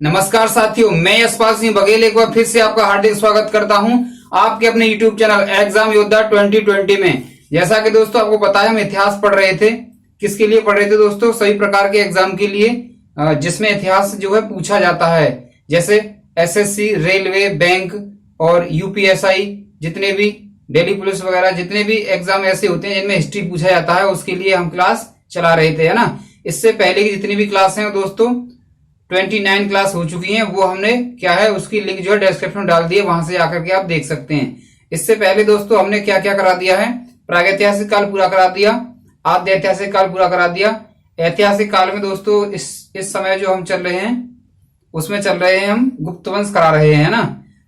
नमस्कार साथियों, मैं यशपाल सिंह बघेल एक बार फिर से आपका हार्दिक स्वागत करता हूं आपके अपने YouTube चैनल एग्जाम योद्धा 2020 में। जैसा कि दोस्तों आपको पता है, हम इतिहास पढ़ रहे थे। किसके लिए पढ़ रहे थे दोस्तों? सभी प्रकार के एग्जाम के लिए जिसमें इतिहास जो है पूछा जाता है, जैसे एसएससी, रेलवे, बैंक और यूपीएसआई, जितने भी दिल्ली पुलिस वगैरह जितने भी एग्जाम ऐसे होते हैं जिनमें हिस्ट्री पूछा जाता है, उसके लिए हम क्लास चला रहे थे, है ना। इससे पहले की जितनी भी क्लास हैं दोस्तों 29 क्लास हो चुकी हैं, वो हमने क्या है उसकी लिंक जो है डिस्क्रिप्शन में डाल दी है, वहां से आकर के आप देख सकते हैं। इससे पहले दोस्तों हमने क्या क्या करा दिया है? प्रागैतिहासिक काल पूरा करा दिया, आद्य ऐतिहासिक काल पूरा करा दिया। ऐतिहासिक काल में दोस्तों इस समय जो हम चल रहे हैं उसमें चल रहे हैं, हम गुप्त वंश करा रहे हैं ना।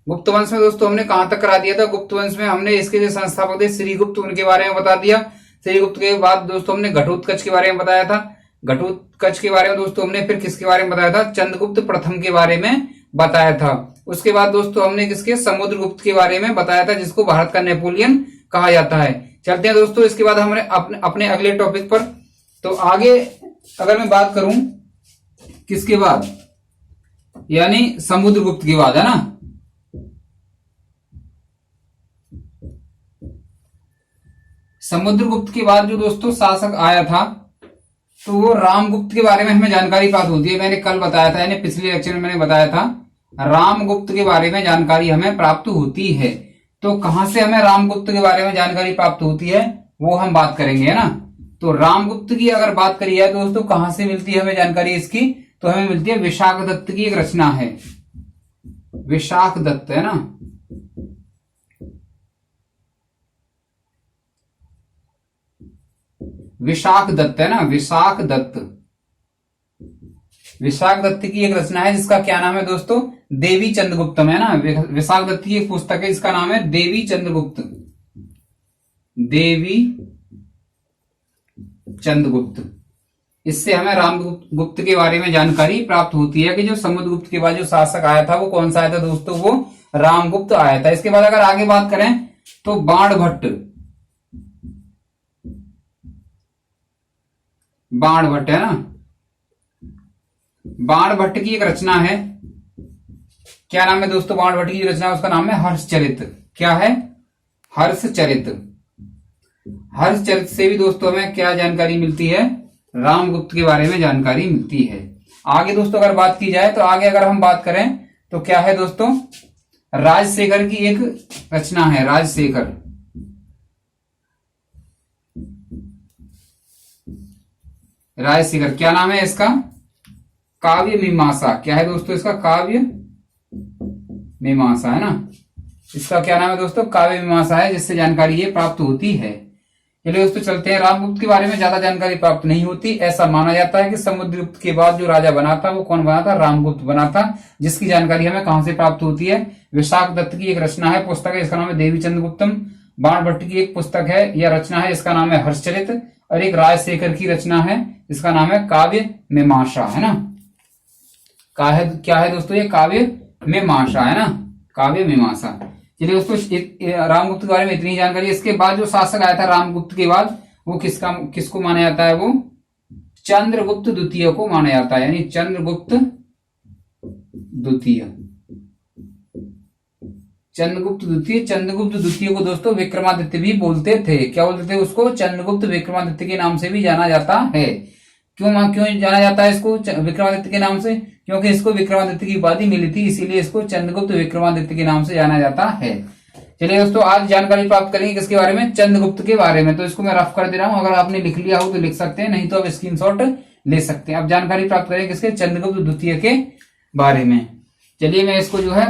गुप्त वंश में दोस्तों हमने कहां तक करा दिया था? गुप्त वंश में हमने इसके जो संस्थापक थे श्रीगुप्त, उनके बारे में बता दिया। श्रीगुप्त के बाद दोस्तों हमने घटोत्कच के बारे में बताया था। घटोत्कच के बारे में दोस्तों हमने फिर किसके बारे में बताया था? चंद्रगुप्त प्रथम के बारे में बताया था। उसके बाद दोस्तों हमने किसके? समुद्रगुप्त के बारे में बताया था, जिसको भारत का नेपोलियन कहा जाता है। चलते हैं दोस्तों इसके बाद हमने अपने अगले टॉपिक पर। तो आगे अगर मैं बात करूं किसके बाद, यानी समुद्रगुप्त के बाद, है ना। समुद्रगुप्त के बाद जो दोस्तों शासक आया था, तो वो रामगुप्त के बारे में हमें जानकारी प्राप्त होती है। मैंने कल बताया था, यानी पिछले लेक्चर में मैंने बताया था, रामगुप्त के बारे में जानकारी हमें प्राप्त होती है। तो कहां से हमें रामगुप्त के बारे में जानकारी प्राप्त होती है वो हम बात करेंगे, है ना। तो रामगुप्त की अगर बात करी है दोस्तों, कहां से मिलती है हमें जानकारी इसकी? तो हमें मिलती है विशाख दत्त की एक रचना है, विशाख दत्त, है ना। विशाख दत्त, है ना, विशाख दत्त। विशाख दत्त की एक रचना है जिसका क्या नाम है दोस्तों? देवी चंद्रगुप्तम, है ना। विशाख दत्त की एक पुस्तक है जिसका नाम है देवी चंद्रगुप्त, देवी चंद्रगुप्त। इससे हमें रामगुप्त के बारे में जानकारी प्राप्त होती है कि जो समुद्रगुप्त के बाद जो शासक आया था वो कौन सा आया था दोस्तों? वो रामगुप्त आया था। इसके बाद अगर आगे बात करें तो बाणभट्ट, बाणभट्ट, है ना। बाणभट्ट की एक रचना है, क्या नाम है दोस्तों बाणभट्ट की रचना? उसका नाम है हर्षचरित। क्या है? हर्षचरित। हर्षचरित से भी दोस्तों हमें क्या जानकारी मिलती है? रामगुप्त के बारे में जानकारी मिलती है। आगे दोस्तों अगर बात की जाए तो आगे अगर हम बात करें तो क्या है दोस्तों? राजशेखर की एक रचना है, राजशेखर। राजशेखर, क्या नाम है इसका? काव्य मीमांसा। क्या है दोस्तों इसका? काव्य मीमांसा, है ना। इसका क्या नाम है दोस्तों? काव्य मीमांसा है, जिससे जानकारी ये प्राप्त होती है। चलिए दोस्तों चलते हैं। रामगुप्त के बारे में ज्यादा जानकारी प्राप्त नहीं होती। ऐसा माना जाता है कि समुद्रगुप्त के बाद जो राजा बना था वो कौन बना था? रामगुप्त बना था, जिसकी जानकारी हमें कहां से प्राप्त होती है? विशाख दत्त की एक रचना है, पुस्तक है, इसका नाम है देवी चंद्रगुप्तम। बाणभट्ट की एक पुस्तक है या रचना है, इसका नाम है हर्षचरित। और एक राजशेखर की रचना है, इसका नाम है काव्य मीमांसा, है ना। क्या है दोस्तों? ये काव्य मीमांसा, है ना, काव्य मीमांसा। चलिए दोस्तों रामगुप्त के बारे में इतनी जानकारी। इसके बाद जो शासक आया था रामगुप्त के बाद, वो किसको माना जाता है? वो चंद्रगुप्त द्वितीय को माना जाता है, यानी चंद्रगुप्त द्वितीय। चंद्रगुप्त द्वितीय, चंद्रगुप्त द्वितीय को दोस्तों विक्रमादित्य भी बोलते थे। क्या बोलते थे उसको? चंद्रगुप्त विक्रमादित्य के नाम से भी जाना जाता है। क्यों जाना जाता है इसको विक्रमादित्य के नाम से? क्योंकि इसको विक्रमादित्य की उपाधि मिली थी, इसीलिए इसको चंद्रगुप्त विक्रमादित्य के नाम से जाना जाता है। चलिए दोस्तों आज जानकारी प्राप्त करेंगे किसके बारे में? चंद्रगुप्त के बारे में। तो इसको मैं रफ कर दे रहा हूं, अगर आपने लिख लिया हो तो लिख सकते हैं, नहीं तो आप स्क्रीनशॉट ले सकते हैं। अब जानकारी प्राप्त करेंगे किसके? चंद्रगुप्त द्वितीय के बारे में। चलिए मैं इसको जो है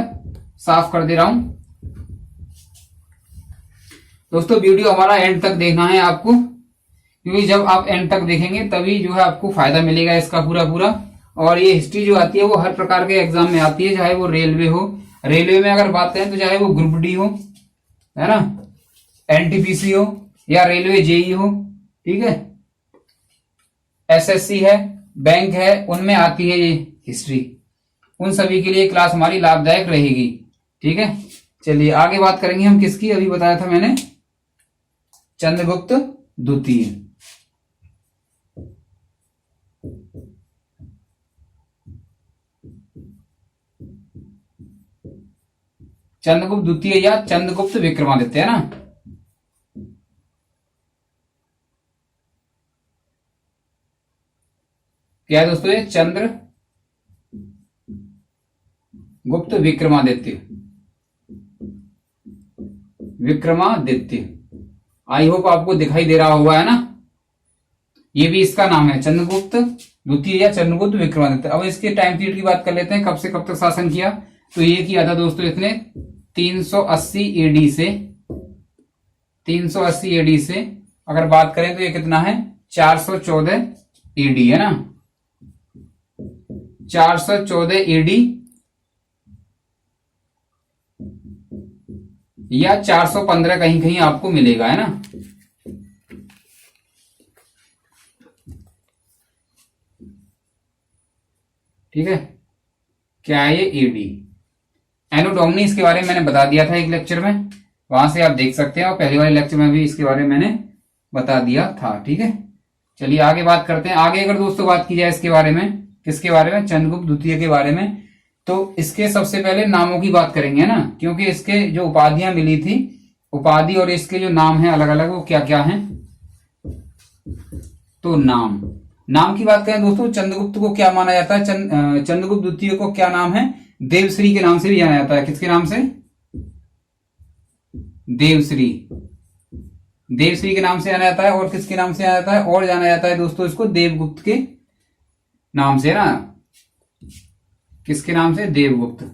साफ कर दे रहा हूं। दोस्तों वीडियो हमारा एंड तक देखना है आपको, क्योंकि जब आप एंड तक देखेंगे तभी जो है आपको फायदा मिलेगा इसका पूरा पूरा। और ये हिस्ट्री जो आती है वो हर प्रकार के एग्जाम में आती है, चाहे वो रेलवे हो, रेलवे में अगर बात करें तो चाहे वो ग्रुप डी हो, है ना, एनटीपीसी हो या रेलवे जेई हो, ठीक है, एसएससी है, बैंक है, उनमें आती है ये हिस्ट्री। उन सभी के लिए क्लास हमारी लाभदायक रहेगी, ठीक है। चलिए आगे बात करेंगे हम किसकी? अभी बताया था मैंने, चंद्रगुप्त द्वितीय। चंद्रगुप्त द्वितीय या चंद्रगुप्त विक्रमादित्य, है ना। क्या है दोस्तों ये? चंद्रगुप्त विक्रमादित्य, विक्रमादित्य। आई होप आपको दिखाई दे रहा होगा, है ना। ये भी इसका नाम है, चंद्रगुप्त द्वितीय या चंद्रगुप्त विक्रमादित्य। अब इसके टाइम पीरियड की बात कर लेते हैं, कब से कब तक शासन किया। तो ये किया था दोस्तों इसने 380 एडी से, 380 एडी से अगर बात करें तो ये कितना है? 414 एडी, है ना। 414 एडी या 415 कहीं कहीं आपको मिलेगा, है ना। ठीक है, क्या है ये? एडी। एनो डोमिनी इसके बारे में मैंने बता दिया था एक लेक्चर में, वहां से आप देख सकते हैं, और पहले वाले लेक्चर में भी इसके बारे में मैंने बता दिया था। ठीक है, चलिए आगे बात करते हैं। आगे अगर दोस्तों बात की जाए इसके बारे में, किसके बारे में? चंद्रगुप्त द्वितीय के बारे में। तो इसके सबसे पहले नामों की बात करेंगे, है ना, क्योंकि इसके जो उपाधियां मिली थी, उपाधि और इसके जो नाम है अलग अलग, वो क्या क्या है। तो नाम की बात करें दोस्तों, चंद्रगुप्त को क्या माना जाता है? चंद्रगुप्त द्वितीय को क्या नाम है? देवश्री के नाम से भी जाना जाता है। किसके नाम से? देवश्री। देवश्री के नाम से जाना जाता है। और किसके नाम से जाना जाता है? और जाना जाता है दोस्तों इसको देवगुप्त के नाम से, ना। किसके नाम से? देवगुप्त।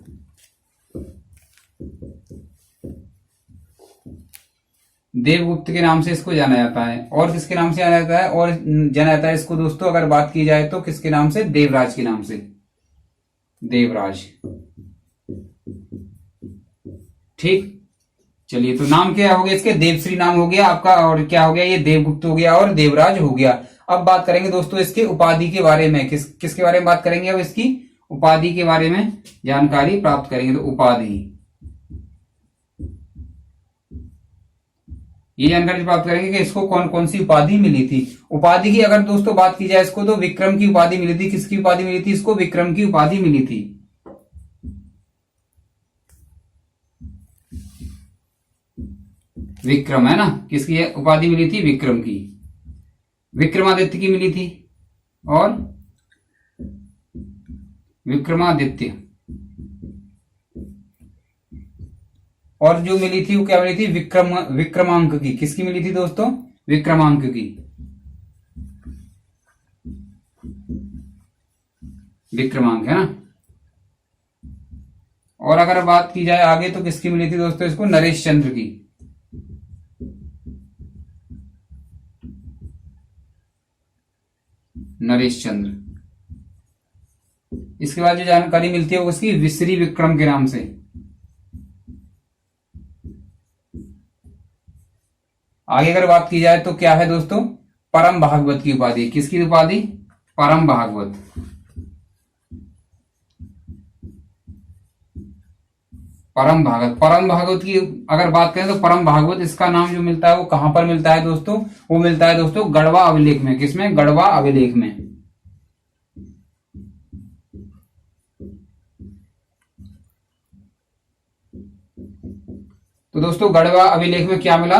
देवगुप्त के नाम से इसको जाना जाता है। और किसके नाम से जाना जाता है? और जाना जाता है इसको दोस्तों अगर बात की जाए तो किसके नाम से? देवराज के नाम से, देवराज। ठीक, चलिए, तो नाम क्या हो गया इसके? देवश्री नाम हो गया आपका, और क्या हो गया ये? देवगुप्त हो गया और देवराज हो गया। अब बात करेंगे दोस्तों इसके उपाधि के बारे में। किसके बारे में बात करेंगे? अब इसकी उपाधि के बारे में जानकारी प्राप्त करेंगे। तो उपाधि, ये जानकारी प्राप्त करेंगे कि इसको कौन कौन सी उपाधि मिली थी। उपाधि की अगर दोस्तों बात की जाए इसको, तो विक्रम की उपाधि मिली थी। किसकी उपाधि मिली थी इसको? विक्रम की उपाधि मिली थी। विक्रम, है ना। किसकी उपाधि मिली थी? विक्रम की। विक्रमादित्य की मिली थी, और विक्रमादित्य। और जो मिली थी वो क्या मिली थी? विक्रमांक की। किसकी मिली थी दोस्तों? विक्रमांक की। विक्रमांक, है ना। और अगर बात की जाए आगे तो किसकी मिली थी दोस्तों इसको? नरेश चंद्र की। नरेश चंद्र। इसके बाद जो जानकारी मिलती है वो उसकी विश्री विक्रम के नाम से। आगे अगर बात की जाए तो क्या है दोस्तों? परम भागवत की उपाधि। किसकी उपाधि? परम भागवत। परम भागवत की अगर बात करें तो परम भागवत इसका नाम जो मिलता है वो कहां पर मिलता है दोस्तों? वो मिलता है दोस्तों गढ़वा अभिलेख में। किसमें? गढ़वा अभिलेख में। तो दोस्तों गढ़वा अभिलेख में क्या मिला?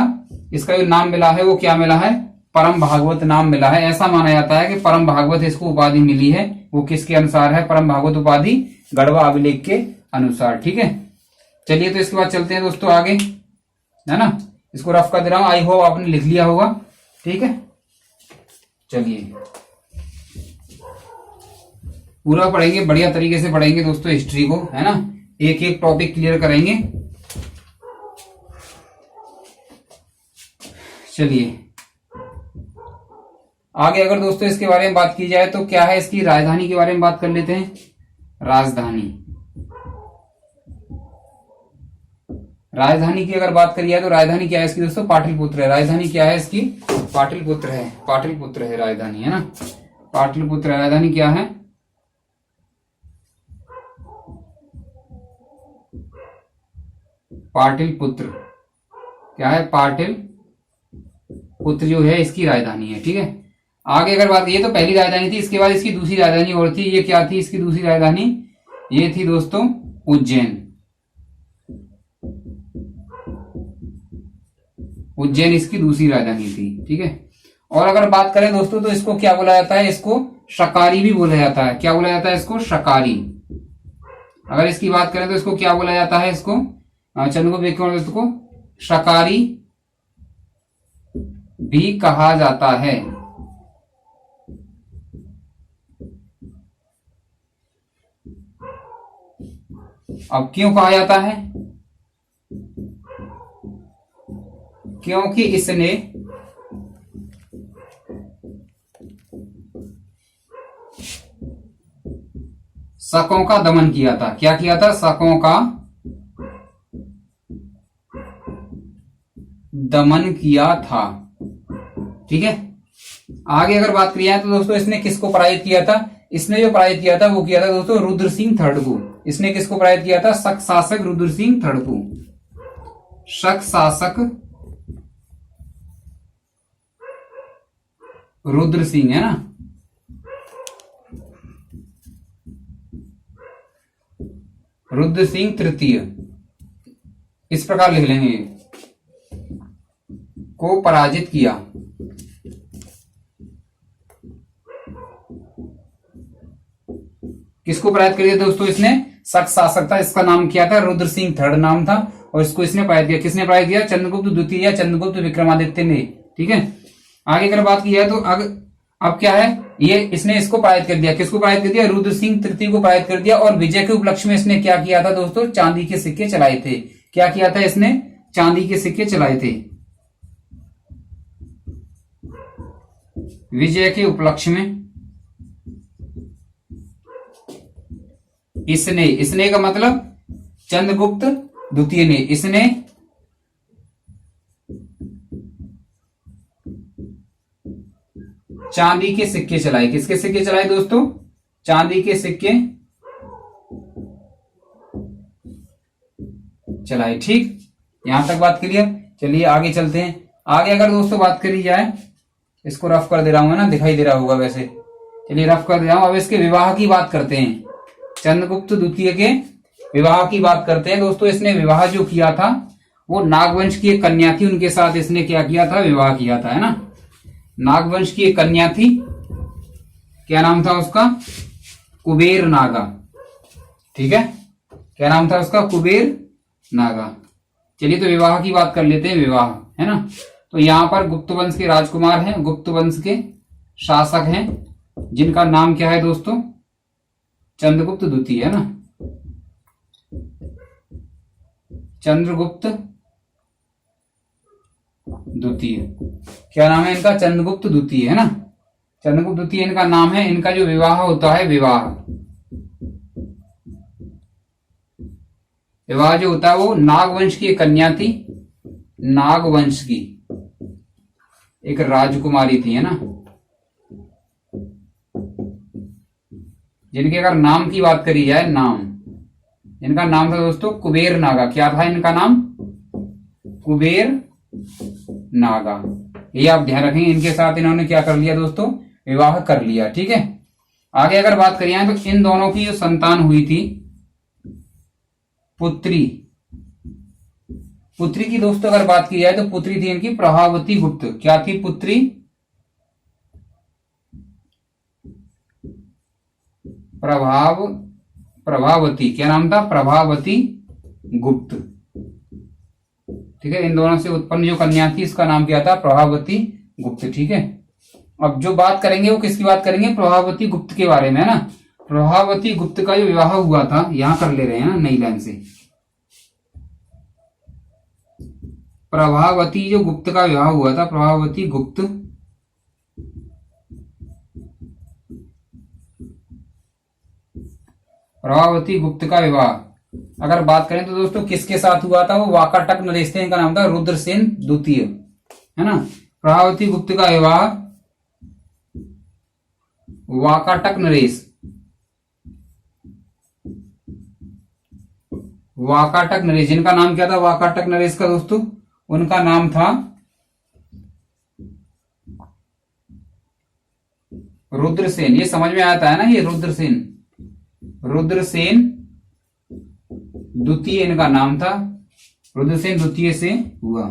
इसका जो नाम मिला है वो क्या मिला है? परम भागवत नाम मिला है। ऐसा माना जाता है कि परम भागवत इसको उपाधि मिली है, वो किसके अनुसार है? परम भागवत उपाधि गढ़वा अभिलेख के अनुसार। ठीक है, चलिए तो इसके बाद चलते हैं दोस्तों आगे, है ना। इसको रफ कर दे रहा हूं, आई होप आपने लिख लिया होगा। ठीक है, चलिए पूरा पढ़ेंगे, बढ़िया तरीके से पढ़ेंगे दोस्तों हिस्ट्री को, है ना। एक एक टॉपिक क्लियर करेंगे। चलिए आगे अगर दोस्तों इसके बारे में बात की जाए तो क्या है? इसकी राजधानी के बारे में बात कर लेते हैं। राजधानी, राजधानी की अगर बात करी जाए तो राजधानी क्या है इसकी दोस्तों? पाटलिपुत्र है। राजधानी क्या है इसकी? पाटलिपुत्र है। पाटलिपुत्र है राजधानी, है ना। पाटलिपुत्र राजधानी क्या है? पाटलिपुत्र क्या है? पाटलिपुत्र जो है इसकी राजधानी है। ठीक है, आगे अगर बात, ये तो पहली राजधानी थी, इसके बाद इसकी दूसरी राजधानी और थी। ये क्या थी इसकी दूसरी राजधानी? ये थी दोस्तों उज्जैन। उज्जैन इसकी दूसरी राजधानी थी। ठीक है, और अगर बात करें दोस्तों तो इसको क्या बोला जाता है, इसको शकारी भी बोला जाता है। क्या बोला जाता है इसको? शकारी। अगर इसकी बात करें तो इसको क्या बोला जाता है? इसको चंद्रगुप्त विक्रमादित्य को शकारी भी कहा जाता है। अब क्यों कहा जाता है? क्योंकि इसने शकों का दमन किया था। क्या किया था? शकों का दमन किया था। ठीक है, आगे अगर बात करिए तो दोस्तों इसने किसको पराजित किया था? इसने जो पराजित किया था वो किया था दोस्तों रुद्र सिंह थर्ड को। इसने किसको पराजित किया था? शक शासक रुद्र सिंह थर्ड को। शक शासक रुद्र सिंह, है ना, रुद्र सिंह तृतीय, इस प्रकार लिख लेंगे, को पराजित किया। किसको पराजित कर दिया दोस्तों इसने? शक शासक था, इसका नाम क्या था? रुद्र सिंह थर्ड नाम था, और इसको इसने पराजित किया। किसने पराजित किया? चंद्रगुप्त द्वितीय या चंद्रगुप्त विक्रमादित्य ने। ठीक है, आगे अगर बात की जाए तो अब क्या है, ये इसने इसको पराजित कर दिया। किसको पराजित कर दिया? रुद्र सिंह तृतीय को पराजित कर दिया। और विजय के उपलक्ष्य में इसने क्या किया था दोस्तों? चांदी के सिक्के चलाए थे। क्या किया था इसने? चांदी के सिक्के चलाए थे विजय के उपलक्ष्य में। इसने का मतलब चंद्रगुप्त द्वितीय ने, इसने चांदी के सिक्के चलाए। किसके सिक्के चलाए दोस्तों? चांदी के सिक्के चलाए। ठीक, यहां तक बात क्लियर। चलिए आगे चलते हैं। आगे अगर दोस्तों बात करी जाए, इसको रफ कर दे रहा हूं, है ना, दिखाई दे रहा होगा वैसे। चलिए रफ कर दे रहा हूं। अब इसके विवाह की बात करते हैं। चंद्रगुप्त द्वितीय के विवाह की बात करते हैं दोस्तों। इसने विवाह जो किया था वो नागवंश की एक कन्या थी, उनके साथ इसने क्या किया था? विवाह किया था, है ना। नागवंश की एक कन्या थी, क्या नाम था उसका? कुबेर नागा। ठीक है, क्या नाम था उसका? कुबेर नागा। चलिए तो विवाह की बात कर लेते हैं। विवाह, है ना, तो यहां पर गुप्त वंश के राजकुमार हैं, गुप्त वंश के शासक हैं, जिनका नाम क्या है दोस्तों? चंद्रगुप्त द्वितीय, है ना, चंद्रगुप्त द्वितीय। क्या नाम है इनका? चंद्रगुप्त द्वितीय, है ना, चंद्रगुप्त द्वितीय इनका नाम है। इनका जो विवाह होता है, विवाह जो होता है वो नागवंश की एक कन्या थी, नागवंश की एक राजकुमारी थी, है ना, जिनके अगर नाम की बात करी जाए, नाम, इनका नाम था दोस्तों कुबेर नागा। क्या था इनका नाम? कुबेर नागा। ये आप ध्यान रखेंगे। इनके साथ इन्होंने क्या कर लिया दोस्तों? विवाह कर लिया। ठीक है, आगे अगर बात करिए तो इन दोनों की जो संतान हुई थी, पुत्री की दोस्तों अगर बात की जाए तो पुत्री थी इनकी प्रभावती गुप्त। क्या थी पुत्री? प्रभावती। क्या नाम था? प्रभावती गुप्त। ठीक है, इन दोनों से उत्पन्न जो कन्या थी इसका नाम क्या था? प्रभावती गुप्त। ठीक है, अब जो बात करेंगे वो किसकी बात करेंगे? प्रभावती गुप्त के बारे में, है ना। प्रभावती गुप्त का जो विवाह हुआ था, यहां कर ले रहे हैं ना नई लाइन से। प्रभावती जो गुप्त का विवाह हुआ था, प्रभावती गुप्त का विवाह अगर बात करें तो दोस्तों किसके साथ हुआ था? वो वाकाटक नरेश थे, इनका नाम था रुद्रसेन द्वितीय, है ना। प्रभावती गुप्त का विवाह वाकाटक नरेश, जिनका नाम क्या था? वाकाटक नरेश का दोस्तों उनका नाम था रुद्रसेन। ये समझ में आता है ना, ये रुद्रसेन द्वितीय इनका नाम था। रुद्रसेन द्वितीय से हुआ।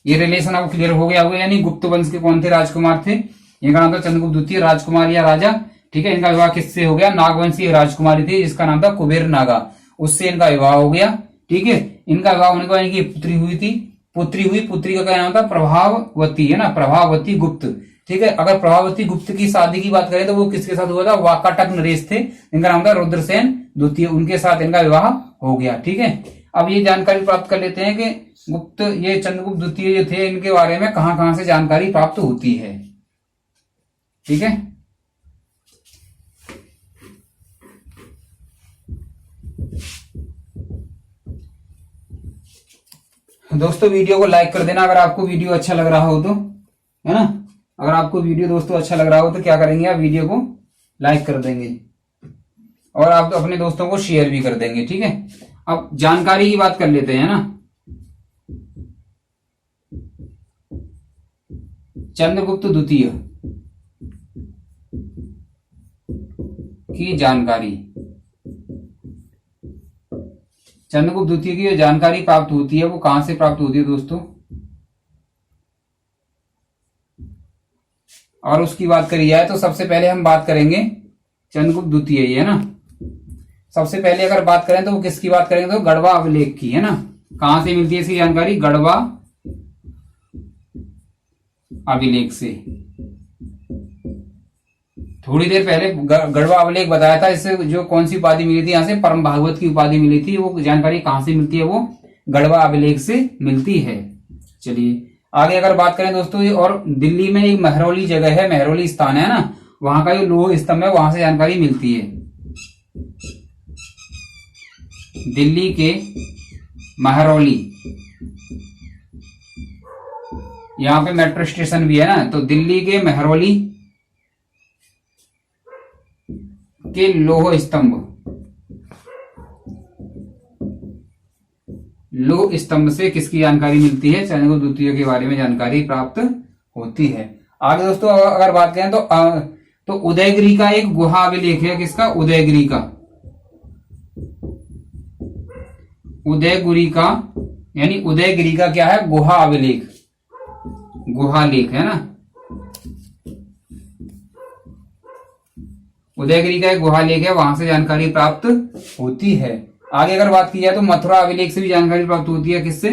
ये रिलेशन आपको क्लियर हो गया होगा। यानी गुप्त वंश के कौन थे, राजकुमार थे। इनका नाम था चंद्रगुप्त द्वितीय, राजकुमार या राजा। ठीक है, इनका विवाह किससे हो गया, नागवंशी राजकुमारी थी जिसका नाम था कुबेर नागा, उससे इनका विवाह हो गया। ठीक है, इनका विवाह होने के बाद इनकी पुत्री हुई थी, पुत्री का क्या नाम था, प्रभावती, है ना, प्रभावती गुप्त। ठीक है, अगर प्रभावती गुप्त की शादी की बात करें तो वो किसके साथ हुआ था, वाकाटक नरेश थे, इनका नाम था रुद्रसेन द्वितीय, उनके साथ इनका विवाह हो गया। ठीक है, अब ये जानकारी प्राप्त कर लेते हैं कि ये चंद्रगुप्त द्वितीय जो थे इनके बारे में कहां कहां से जानकारी प्राप्त होती है। ठीक है, दोस्तों वीडियो को लाइक कर देना अगर आपको वीडियो अच्छा लग रहा हो तो, है ना। अगर आपको वीडियो दोस्तों अच्छा लग रहा हो तो क्या करेंगे, आप वीडियो को लाइक कर देंगे और आप अपने दोस्तों को शेयर भी कर देंगे। ठीक है, अब जानकारी की बात कर लेते हैं ना। चंद्रगुप्त द्वितीय की जानकारी, चंद्रगुप्त द्वितीय की जो जानकारी प्राप्त होती है वो कहां से प्राप्त होती है दोस्तों, और उसकी बात करी जाए तो सबसे पहले हम बात करेंगे चंद्रगुप्त द्वितीय, है ना। सबसे पहले अगर बात करें तो वो किसकी बात करेंगे, तो गढ़वा अभिलेख की, है ना। कहां से मिलती है इसकी जानकारी, गढ़वा अभिलेख से। थोड़ी देर पहले गढ़वा अभिलेख बताया था, इससे जो कौन सी उपाधि मिली थी, यहां से परम भागवत की उपाधि मिली थी, वो जानकारी कहां से मिलती है, वो गढ़वा अभिलेख से मिलती है। चलिए आगे अगर बात करें दोस्तों, और दिल्ली में एक महरौली जगह है, महरौली स्थान है ना, वहां का जो लौह स्तंभ है वहां से जानकारी मिलती है। दिल्ली के महरौली, यहां पे मेट्रो स्टेशन भी है ना, तो दिल्ली के महरौली के लौह स्तंभ से किसकी जानकारी मिलती है, चंद्रगुप्त द्वितीय के बारे में जानकारी प्राप्त होती है। आगे दोस्तों अगर बात करें तो उदयगिरी का एक गुहा अभिलेख है, किसका, उदयगिरी का, उदयगिरी का, यानी उदयगिरी का क्या है, गुहा अभिलेख, गुहा लेख, है ना। उदयगिरी का एक गुहा लेख है, वहां से जानकारी प्राप्त होती है। आगे अगर बात की जाए तो मथुरा अभिलेख से भी जानकारी प्राप्त होती है, किससे,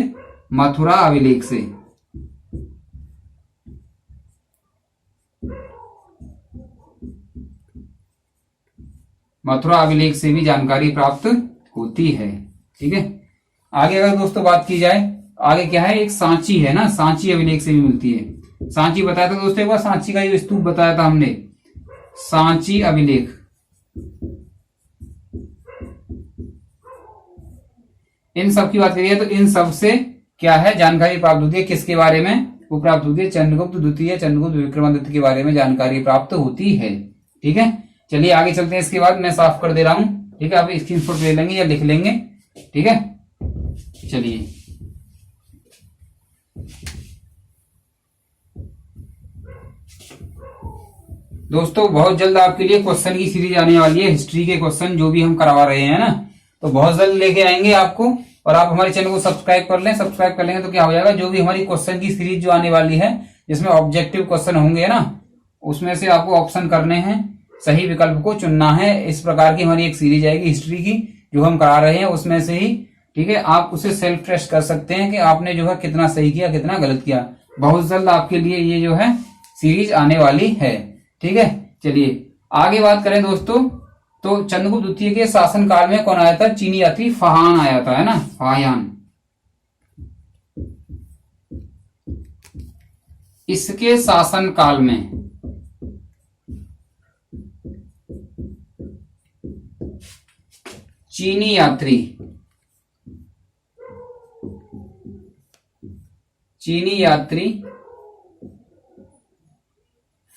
मथुरा अभिलेख से। मथुरा अभिलेख से भी जानकारी प्राप्त होती है। ठीक है, आगे अगर दोस्तों बात की जाए, आगे क्या है, एक सांची है ना, सांची अभिलेख से भी मिलती है। सांची बताया था दोस्तों एक बार, सांची का जो स्तूप बताया था हमने, सांची अभिलेख, इन सब की बात करिए तो इन सब से क्या है, जानकारी प्राप्त होती है, किसके बारे में, वो प्राप्त होती है चंद्रगुप्त द्वितीय, चंद्रगुप्त विक्रमादित्य के बारे में जानकारी प्राप्त होती है। ठीक है, चलिए आगे चलते हैं। इसके बाद मैं साफ कर दे रहा हूं, ठीक है, आप स्क्रीनशॉट ले लेंगे या लिख लेंगे। ठीक है, चलिए दोस्तों बहुत जल्द आपके लिए क्वेश्चन की सीरीज आने वाली है, हिस्ट्री के क्वेश्चन जो भी हम करवा रहे हैं ना, तो बहुत जल्द लेके आएंगे आपको। और आप हमारे चैनल को सब्सक्राइब कर लें, सब्सक्राइब कर लेंगे तो क्या हो जाएगा, जो भी हमारी क्वेश्चन की सीरीज जो आने वाली है जिसमें ऑब्जेक्टिव क्वेश्चन होंगे ना, उसमें से आपको ऑप्शन करने हैं, सही विकल्प को चुनना है। इस प्रकार की हमारी एक सीरीज आएगी हिस्ट्री की जो हम करा रहे हैं, उसमें से ही। ठीक है, आप उसे सेल्फ टेस्ट कर सकते हैं कि आपने जो है कितना सही किया, कितना गलत किया। बहुत जल्द आपके लिए ये जो है सीरीज आने वाली है। ठीक है, चलिए आगे बात करें दोस्तों, तो चंद्रगुप्त द्वितीय के शासनकाल में कौन आया था, चीनी यात्री फाहान आया था, है ना, फाहान। इसके शासनकाल में चीनी यात्री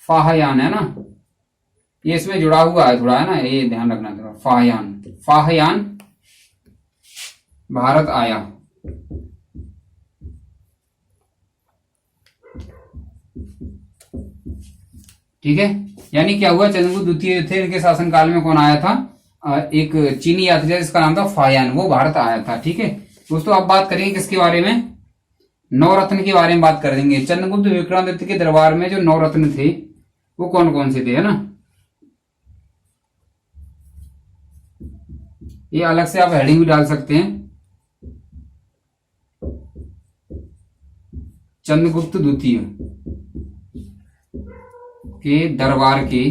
फाहयान, है ना, ये इसमें जुड़ा हुआ है थोड़ा, है ना, ये ध्यान रखना थोड़ा। फाहयान भारत आया। ठीक है, यानी क्या हुआ, चंद्रगुप्त द्वितीय थे, इनके शासनकाल में कौन आया था, एक चीनी यात्री जिसका नाम था फाहयान, वो भारत आया था। ठीक है दोस्तों, अब बात करेंगे किसके बारे में, नवरत्न के बारे में बात कर देंगे। चंद्रगुप्त विक्रमादित्य के दरबार में जो नवरत्न थे वो कौन कौन से थे, है ना। ये अलग से आप हेडिंग भी डाल सकते हैं। चंद्रगुप्त द्वितीय के दरबार के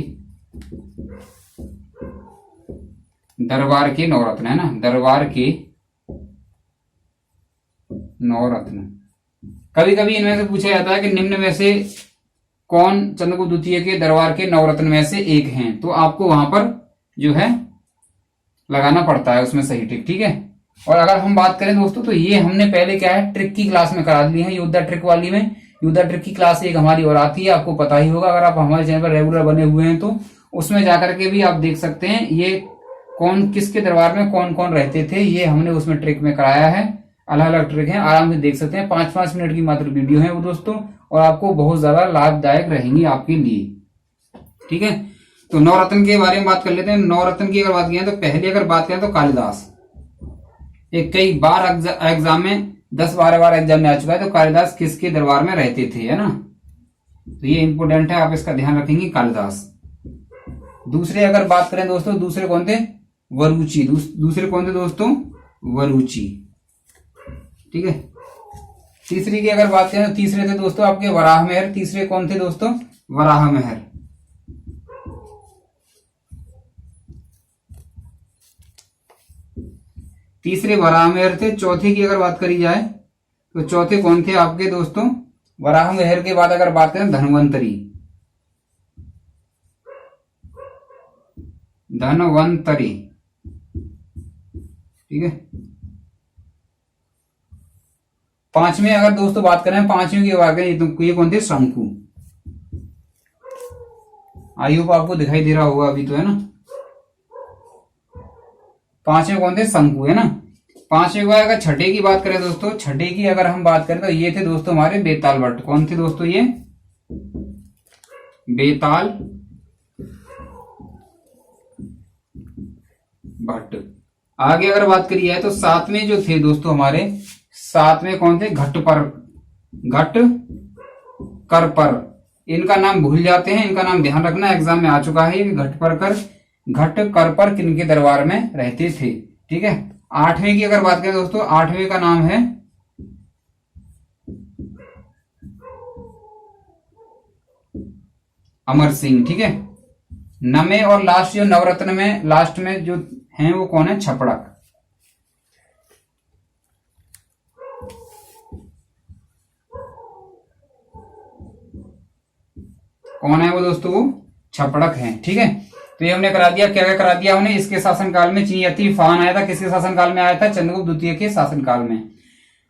नवरत्न, है ना, दरबार के नवरत्न। कभी कभी इनमें से पूछा जाता है कि निम्न में से कौन चंद्रगुप्त द्वितीय के दरबार के नवरत्न में से एक हैं, तो आपको वहां पर जो है लगाना पड़ता है उसमें सही टिक, ठीक है। और अगर हम बात करें दोस्तों तो ये हमने पहले क्या है ट्रिक की क्लास में करा दी है, योद्धा ट्रिक वाली में। योद्धा ट्रिक की क्लास एक हमारी और आती है, आपको पता ही होगा अगर आप हमारे चैनल पर रेगुलर बने हुए हैं तो उसमें जाकर के भी आप देख सकते हैं ये कौन किसके दरबार में कौन कौन रहते थे, ये हमने उसमें ट्रिक में कराया है। अलग अलग ट्रिक है, आराम से देख सकते हैं। 5-5 मिनट की मात्र वीडियो है वो दोस्तों, और आपको बहुत ज्यादा लाभदायक रहेंगी आपके लिए, ठीक है। तो नवरत्न के बारे में बात कर लेते हैं। नवरत्न की अगर बात करें तो पहले अगर बात करें तो कालिदास, एक कई बार एग्जाम में 10-12 बार एग्जाम में आ चुका है। तो कालिदास किसके दरबार में रहते थे, है ना, तो ये इंपोर्टेंट है, आप इसका ध्यान रखेंगे कालिदास। दूसरे अगर बात करें दोस्तों, दूसरे कौन थे, वरुचि। दूसरे कौन थे दोस्तों, वरुचि, ठीक है। तीसरी की अगर बात करें तो तीसरे थे दोस्तों आपके वराहमिहिर। तीसरे कौन थे दोस्तों, वराहमिहिर। तीसरे वराहमिहिर थे। चौथे की अगर बात करी जाए तो चौथे कौन थे आपके दोस्तों, वराहमिहिर के बाद अगर बात करें धन्वंतरी। धन्वंतरी, ठीक है। पांचवें अगर दोस्तों बात करें, पांचवें की बात करें तो ये कौन थे, शंकु। आई होप आपको दिखाई दे रहा होगा अभी तो, है ना। पांचवें कौन थे, शंकु, है ना। पांचवें के अगर छठे की बात करें दोस्तों, छठे की अगर हम बात करें तो ये थे दोस्तों हमारे बेताल भट्ट। कौन थे दोस्तों, ये बेताल भट्ट। आगे अगर बात करी जाए तो सातवें जो थे दोस्तों हमारे, सातवें कौन थे, घटकरपर। इनका नाम भूल जाते हैं, इनका नाम ध्यान रखना, एग्जाम में आ चुका है। घटकरपर किनके दरबार में रहते थे, ठीक है। आठवें की अगर बात करें दोस्तों, आठवें का नाम है अमर सिंह, ठीक है। नवे और लास्ट जो नवरत्न में लास्ट में जो हैं वो कौन है, छपड़क। कौन है वो दोस्तों, वो छपड़क है, ठीक है। तो ये हमने करा दिया, क्या क्या करा दिया हमने। इसके शासनकाल में चियति फान आया था, किसके शासनकाल में आया था, चंद्रगुप्त द्वितीय के शासनकाल में।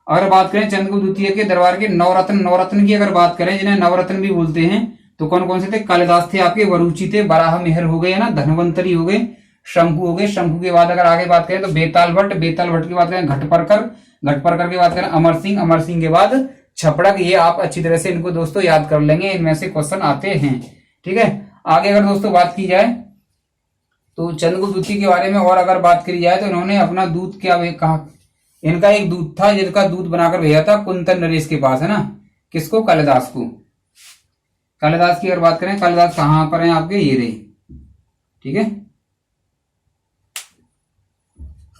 अगर बात करें चंद्रगुप्त द्वितीय के दरबार के नवरत्न की अगर बात करें, जिन्हें नवरत्न भी बोलते हैं, तो कौन कौन से थे, कालिदास थे आपके, वरुचि थे, वराहमिहिर हो गए, है ना, धन्वंतरी हो गए, शंकु हो गए। शंकु के बाद अगर आगे बात करें तो बेताल भट्ट की बात करें, घटपरकर की बात करें, अमर सिंह के बाद छपड़क। ये आप अच्छी तरह से इनको दोस्तों याद कर लेंगे, इनमें से क्वेश्चन आते हैं, ठीक है। आगे अगर दोस्तों बात की जाए तो चंद्रगुप्त द्वितीय के बारे में और अगर बात करी जाए तो इन्होंने अपना दूध क्या कहा, इनका एक दूध था जिसका दूध बनाकर भेजा था कुंतल नरेश के पास, है ना, किसको, कालिदास को। कालिदास की अगर बात करें, कालिदास कहां पर है आपके, ये रहे, ठीक है।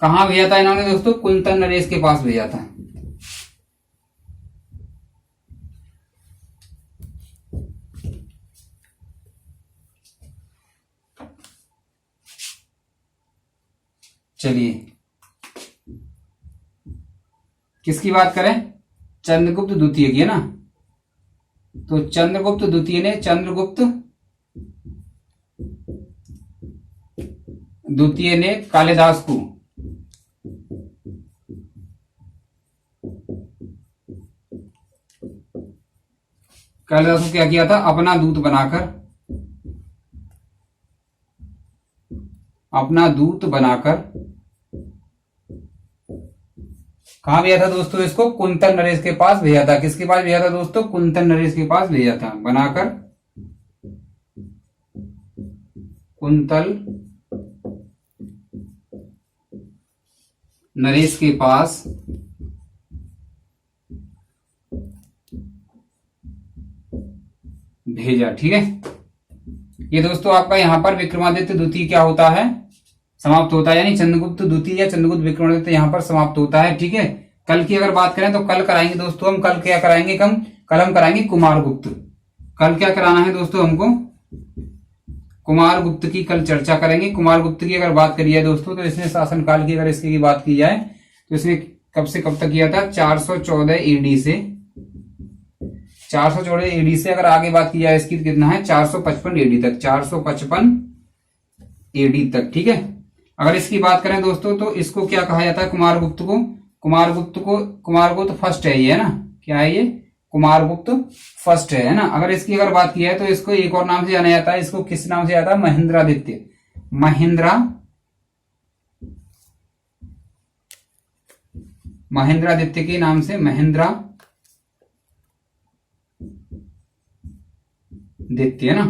कहां भेजा था इन्होंने दोस्तों, कुंतल नरेश के पास भेजा था। चलिए किसकी बात करें, चंद्रगुप्त द्वितीय की, है ना। तो चंद्रगुप्त द्वितीय ने कालिदास को क्या किया था, अपना दूत बनाकर कहां भेजा था दोस्तों, इसको कुंतल नरेश के पास भेजा था। किसके पास भेजा था दोस्तों, कुंतल नरेश के पास भेजा था, बनाकर कुंतल नरेश के पास भेजा। ठीक है, ये दोस्तों आपका यहाँ पर विक्रमादित्य द्वितीय क्या होता है, समाप्त होता है, यानी चंद्रगुप्त द्वितीय या चंद्रगुप्त विक्रमादित्य यहाँ पर समाप्त होता है। ठीक है, कल की अगर बात करें तो कल कराएंगे दोस्तों हम, कल क्या कराएंगे, कल हम कराएंगे कुमारगुप्त। कल क्या कराना है दोस्तों हमको, कुमारगुप्त की कल चर्चा करेंगे। कुमारगुप्त की अगर बात करी है दोस्तों तो इसने शासनकाल की अगर इसकी बात की जाए तो इसने कब से कब तक किया था, 414 एडी से 414 एडी से अगर आगे बात की जाए इसकी तो कितना है, 455 एडी तक, 455 एडी तक। ठीक है, अगर इसकी बात करें दोस्तों तो इसको क्या कहा जाता है, कुमारगुप्त फर्स्ट है ये, है ना, क्या है ये, कुमारगुप्त फर्स्ट है ना। अगर इसकी अगर बात की है तो इसको एक और नाम से जाना जाता है, इसको किस नाम से जाता है, महेंद्रादित्य के नाम से, महेंद्रादित्य, है ना,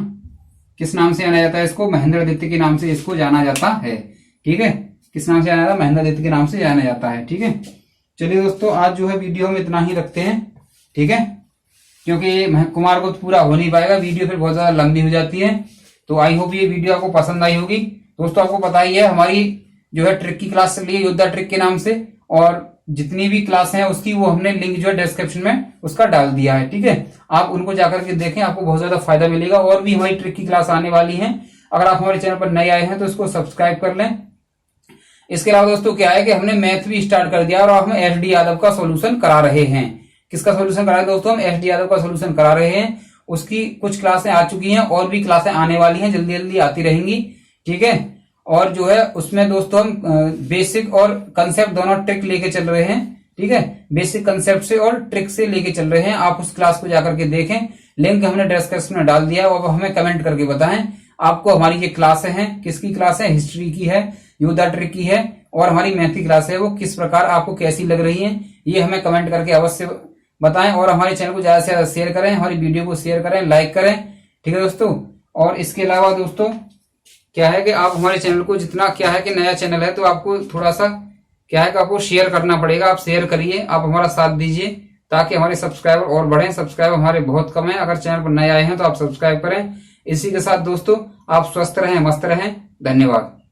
किस नाम से जाना जाता है इसको, महेंद्रादित्य के नाम से इसको जाना जाता है। ठीक है, किस नाम से जाना जाता है, महेंद्रादित्य के नाम से जाना जाता है। ठीक है, चलिए दोस्तों आज जो है वीडियो में इतना ही रखते हैं। ठीक है, क्योंकि कुमारगुप्त पूरा हो नहीं पाएगा, वीडियो फिर बहुत ज्यादा लंबी हो जाती है। तो आई होप ये वीडियो आपको पसंद आई होगी। दोस्तों आपको पता ही है हमारी जो है ट्रिक की क्लास चल रही है योद्धा ट्रिक के नाम से, और जितनी भी क्लास है उसकी वो हमने लिंक जो है डिस्क्रिप्शन में उसका डाल दिया है। ठीक है, आप उनको जाकर के देखें, आपको बहुत ज्यादा फायदा मिलेगा। और भी हमारी ट्रिक की क्लास आने वाली है, अगर आप हमारे चैनल पर नए आए हैं तो इसको सब्सक्राइब कर लें। इसके अलावा दोस्तों क्या है कि हमने मैथ भी स्टार्ट कर दिया और हम एस डी यादव का सोल्यूशन करा रहे हैं। किसका सोल्यूशन करा रहे हैं दोस्तों, हम एस डी यादव का सोल्यूशन करा रहे हैं। उसकी कुछ क्लासें आ चुकी हैं और भी क्लासें आने वाली हैं, जल्दी जल्दी आती रहेंगी। ठीक है, और जो है उसमें दोस्तों हम बेसिक और कंसेप्ट दोनों ट्रिक लेके चल रहे हैं। ठीक है, बेसिक कंसेप्ट से और ट्रिक से लेके चल रहे हैं। आप उस क्लास को जाकर के देखें, लिंक हमने डिस्क्रिप्शन में डाल दिया है। और हमें कमेंट करके बताएं आपको हमारी ये क्लासें हैं, किसकी क्लास है, हिस्ट्री की है, योद्धा ट्रिक की है, और हमारी मैथ की क्लास है, वो किस प्रकार आपको कैसी लग रही है, ये हमें कमेंट करके अवश्य बताएं। और हमारे चैनल को ज्यादा से ज्यादा शेयर करें, हमारी वीडियो को शेयर करें, लाइक करें। ठीक है दोस्तों, और इसके अलावा दोस्तों क्या है कि आप हमारे चैनल को जितना, क्या है कि नया चैनल है तो आपको थोड़ा सा क्या है कि आपको शेयर करना पड़ेगा। आप शेयर करिए, आप हमारा साथ दीजिए ताकि हमारे सब्सक्राइबर और बढ़ें। सब्सक्राइबर हमारे बहुत कम है, अगर चैनल पर नए आए हैं तो आप सब्सक्राइब करें। इसी के साथ दोस्तों आप स्वस्थ रहें, मस्त रहें। धन्यवाद।